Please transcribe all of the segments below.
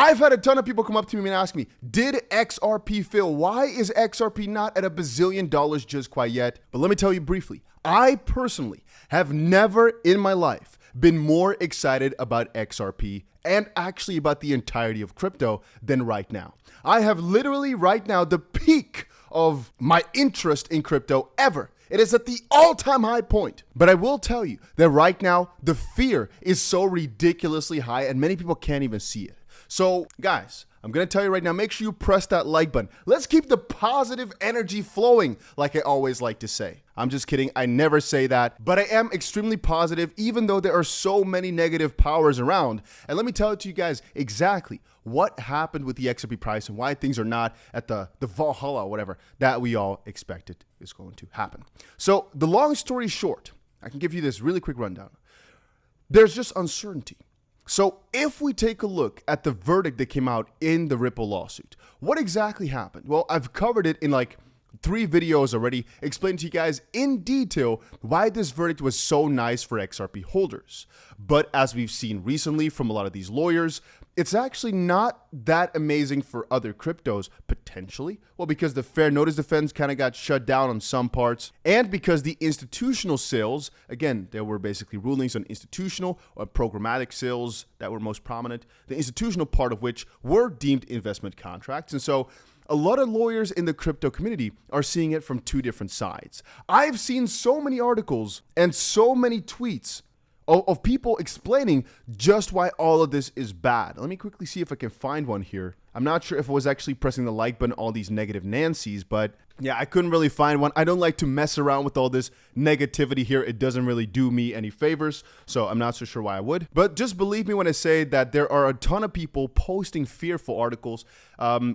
I've had a ton of people come up to me and ask me, did XRP fail? Why is XRP not at $1 bazillion just quite yet? But let me tell you briefly, I personally have never in my life been more excited about XRP and actually about the entirety of crypto than right now. I have literally right now the peak of my interest in crypto ever. It is at the all-time high point. But I will tell you that right now, the fear is so ridiculously high and many people can't even see it. So guys, I'm going to tell you right now, make sure you press that like button. Let's keep the positive energy flowing, like I always like to say. I'm just kidding. I never say that, but I am extremely positive, even though there are so many negative powers around. And let me tell it to you guys exactly what happened with the XRP price and why things are not at the Valhalla, whatever, that we all expected is going to happen. So the long story short, I can give you this really quick rundown. There's just uncertainty. So if we take a look at the verdict that came out in the Ripple lawsuit, what exactly happened? Well, I've covered it in like 3 videos already, explaining to you guys in detail why this verdict was so nice for XRP holders. But as we've seen recently from a lot of these lawyers, it's actually not that amazing for other cryptos, potentially. Well, because the fair notice defense kind of got shut down on some parts, and because the institutional sales, again, there were basically rulings on institutional or programmatic sales that were most prominent, the institutional part of which were deemed investment contracts. And so a lot of lawyers in the crypto community are seeing it from 2 different sides. I've seen so many articles and so many tweets of people explaining just why all of this is bad. Let me quickly see if I can find one here. I'm not sure if I was actually pressing the like button, all these negative Nancys, but yeah, I couldn't really find one. I don't like to mess around with all this negativity here. It doesn't really do me any favors, so I'm not so sure why I would. But just believe me when I say that there are a ton of people posting fearful articles,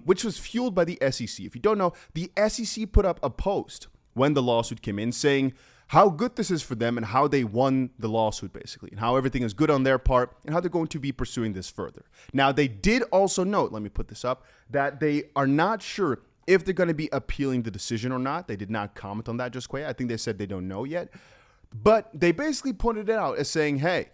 which was fueled by the SEC. If you don't know, the SEC put up a post when the lawsuit came in saying how good this is for them and how they won the lawsuit, basically, and how everything is good on their part and how they're going to be pursuing this further. Now, they did also note, let me put this up, that they are not sure if they're going to be appealing the decision or not. They did not comment on that just quite. I think they said they don't know yet. But they basically pointed it out as saying, hey,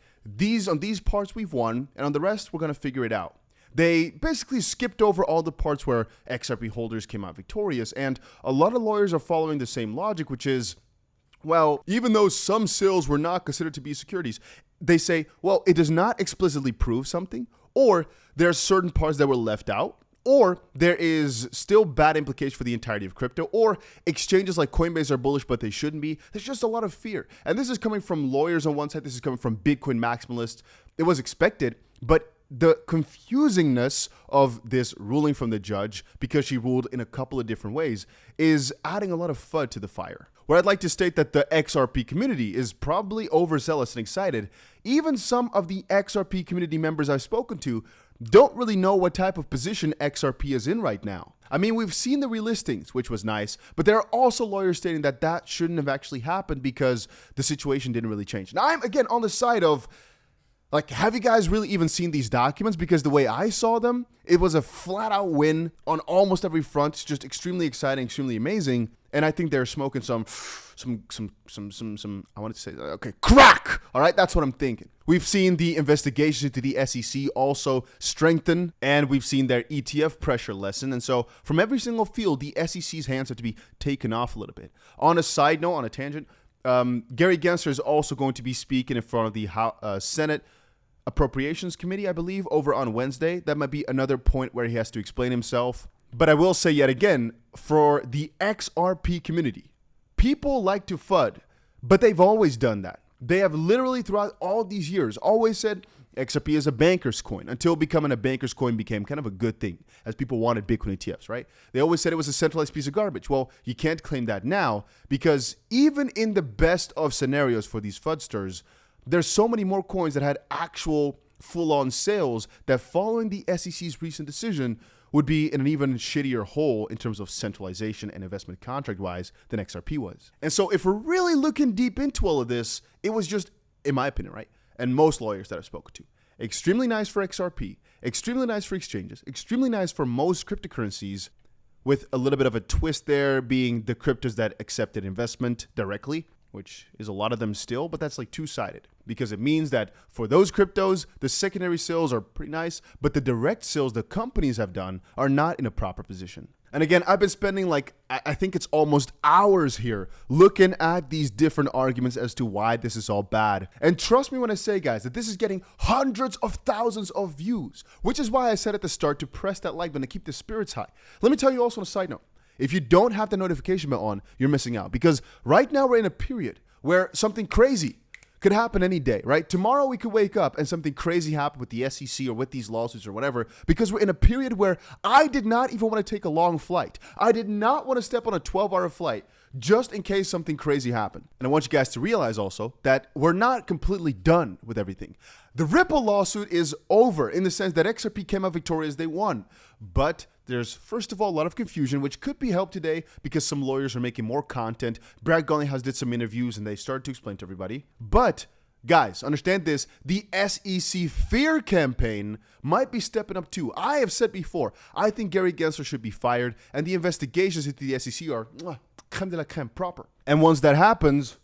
on these parts we've won, and on the rest, we're going to figure it out. They basically skipped over all the parts where XRP holders came out victorious, and a lot of lawyers are following the same logic, which is, well, even though some sales were not considered to be securities, they say, well, it does not explicitly prove something, or there are certain parts that were left out, or there is still bad implication for the entirety of crypto, or exchanges like Coinbase are bullish, but they shouldn't be. There's just a lot of fear. And this is coming from lawyers on one side. This is coming from Bitcoin maximalists. It was expected, but the confusingness of this ruling from the judge, because she ruled in a couple of different ways, is adding a lot of FUD to the fire. Where I'd like to state that the XRP community is probably overzealous and excited. Even some of the XRP community members I've spoken to don't really know what type of position XRP is in right now. I mean, we've seen the relistings, which was nice, but there are also lawyers stating that that shouldn't have actually happened because the situation didn't really change. Now, I'm again on the side of, like, have you guys really even seen these documents? Because the way I saw them, it was a flat out win on almost every front. It's just extremely exciting, extremely amazing. And I think they're smoking some, I wanted to say, okay, crack. All right, that's what I'm thinking. We've seen the investigation into the SEC also strengthen, and we've seen their ETF pressure lessen. And so from every single field, the SEC's hands have to be taken off a little bit. On a side note, on a tangent, Gary Gensler is also going to be speaking in front of the Senate Appropriations Committee, I believe, over on Wednesday. That might be another point where he has to explain himself. But I will say yet again, for the XRP community, people like to FUD, but they've always done that. They have literally throughout all these years always said XRP is a banker's coin, until becoming a banker's coin became kind of a good thing as people wanted Bitcoin ETFs, right? They always said it was a centralized piece of garbage. Well, you can't claim that now, because even in the best of scenarios for these FUDsters, there's so many more coins that had actual full-on sales that following the SEC's recent decision would be in an even shittier hole in terms of centralization and investment contract-wise than XRP was. And so if we're really looking deep into all of this, it was just, in my opinion, right, and most lawyers that I've spoken to, extremely nice for XRP, extremely nice for exchanges, extremely nice for most cryptocurrencies, with a little bit of a twist there being the cryptos that accepted investment directly, which is a lot of them still, but that's like two-sided. because it means that for those cryptos, the secondary sales are pretty nice, but the direct sales the companies have done are not in a proper position. And again, I've been spending I think it's almost hours here looking at these different arguments as to why this is all bad. And trust me when I say, guys, that this is getting hundreds of thousands of views, which is why I said at the start to press that like button to keep the spirits high. Let me tell you also on a side note, if you don't have the notification bell on, you're missing out, because right now we're in a period where something crazy could happen any day, right? Tomorrow we could wake up and something crazy happen with the SEC or with these lawsuits or whatever, because we're in a period where I did not even want to take a long flight. I did not want to step on a 12-hour flight just in case something crazy happened. And I want you guys to realize also that we're not completely done with everything. The Ripple lawsuit is over in the sense that XRP came out victorious, they won. But there's, first of all, a lot of confusion, which could be helped today because some lawyers are making more content. Brad Garlinghouse has did some interviews and they started to explain to everybody. But guys, understand this, the SEC fear campaign might be stepping up too. I have said before, I think Gary Gensler should be fired, and the investigations into the SEC are creme de la creme proper. And once that happens,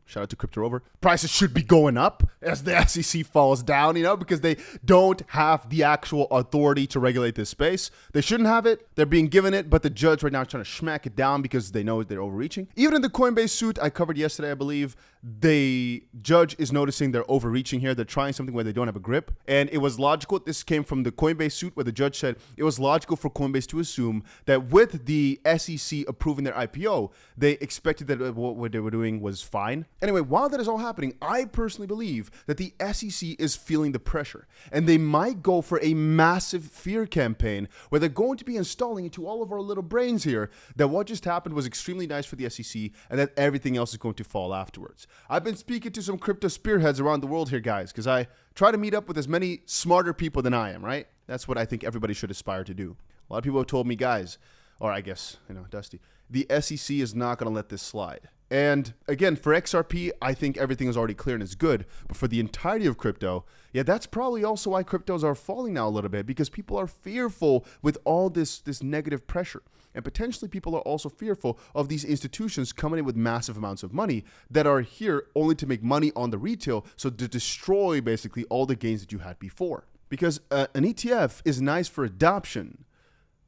shout out to Crypto Rover, prices should be going up as the SEC falls down, because they don't have the actual authority to regulate this space. They shouldn't have it. They're being given it, but the judge right now is trying to smack it down because they know they're overreaching. Even in the Coinbase suit I covered yesterday, I believe, the judge is noticing they're overreaching here. They're trying something where they don't have a grip. And it was logical. This came from the Coinbase suit where the judge said it was logical for Coinbase to assume that with the SEC approving their IPO, they expected that what they were doing was fine. Anyway, while that is all happening, I personally believe that the SEC is feeling the pressure, and they might go for a massive fear campaign where they're going to be installing into all of our little brains here that what just happened was extremely nice for the SEC and that everything else is going to fall afterwards. I've been speaking to some crypto spearheads around the world here, guys, because I try to meet up with as many smarter people than I am, right? That's what I think everybody should aspire to do. A lot of people have told me, guys, or I guess, Dusty, the SEC is not going to let this slide. And again, for XRP, I think everything is already clear and is good. But for the entirety of crypto, yeah, that's probably also why cryptos are falling now a little bit, because people are fearful with all this negative pressure. And potentially people are also fearful of these institutions coming in with massive amounts of money that are here only to make money on the retail, so to destroy basically all the gains that you had before. Because an ETF is nice for adoption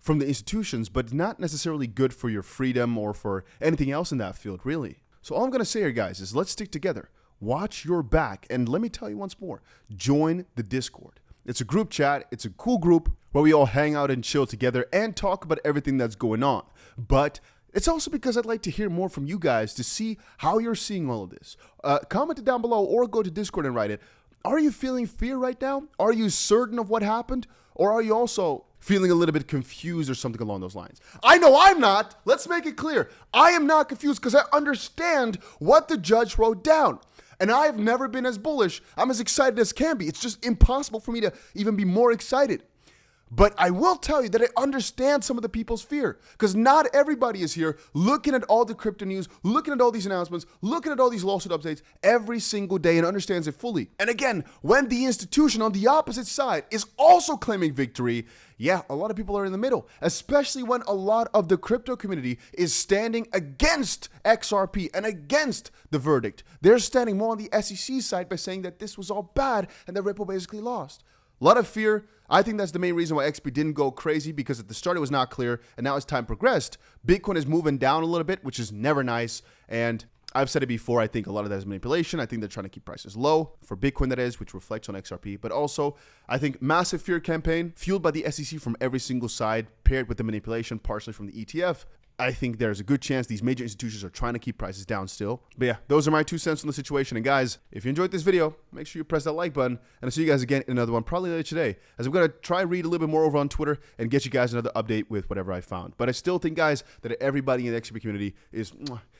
from the institutions, but not necessarily good for your freedom or for anything else in that field, really. So all I'm going to say here, guys, is let's stick together. Watch your back. And let me tell you once more, join the Discord. It's a group chat. It's a cool group where we all hang out and chill together and talk about everything that's going on. But it's also because I'd like to hear more from you guys to see how you're seeing all of this. Comment it down below or go to Discord and write it. Are you feeling fear right now? Are you certain of what happened? Or are you also feeling a little bit confused or something along those lines? I know I'm not. Let's make it clear. I am not confused because I understand what the judge wrote down. And I've never been as bullish. I'm as excited as can be. It's just impossible for me to even be more excited. But I will tell you that I understand some of the people's fear, because not everybody is here looking at all the crypto news, looking at all these announcements, looking at all these lawsuit updates every single day and understands it fully. And again, when the institution on the opposite side is also claiming victory, yeah, a lot of people are in the middle, especially when a lot of the crypto community is standing against XRP and against the verdict. They're standing more on the SEC side by saying that this was all bad and that Ripple basically lost. A lot of fear. I think that's the main reason why XP didn't go crazy, because at the start it was not clear, and now as time progressed, Bitcoin is moving down a little bit, which is never nice. And I've said it before, I think a lot of that is manipulation. I think they're trying to keep prices low for Bitcoin, that is, which reflects on XRP. But also, I think massive fear campaign fueled by the SEC from every single side, paired with the manipulation partially from the ETF. I think there's a good chance these major institutions are trying to keep prices down still. But yeah, those are my 2 cents on the situation. And guys, if you enjoyed this video, make sure you press that like button. And I'll see you guys again in another one, probably later today, as I'm going to try read a little bit more over on Twitter and get you guys another update with whatever I found. But I still think, guys, that everybody in the XRP community is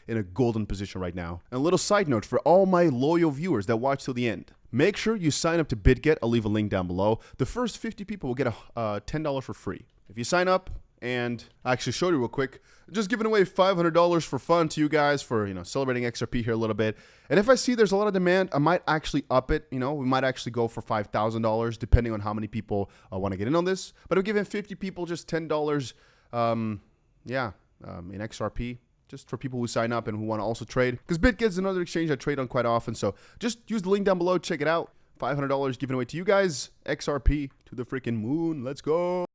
in a golden position right now. And a little side note for all my loyal viewers that watch till the end. Make sure you sign up to BitGet. I'll leave a link down below. The first 50 people will get a $10 for free. If you sign up, and I actually showed you real quick, just giving away $500 for fun to you guys for, celebrating XRP here a little bit. And if I see there's a lot of demand, I might actually up it. We might actually go for $5,000 depending on how many people want to get in on this. But I'm giving 50 people just $10, in XRP. just for people who sign up and who want to also trade. Because BitGet is another exchange I trade on quite often. So just use the link down below. Check it out. $500 given away to you guys. XRP to the freaking moon. Let's go.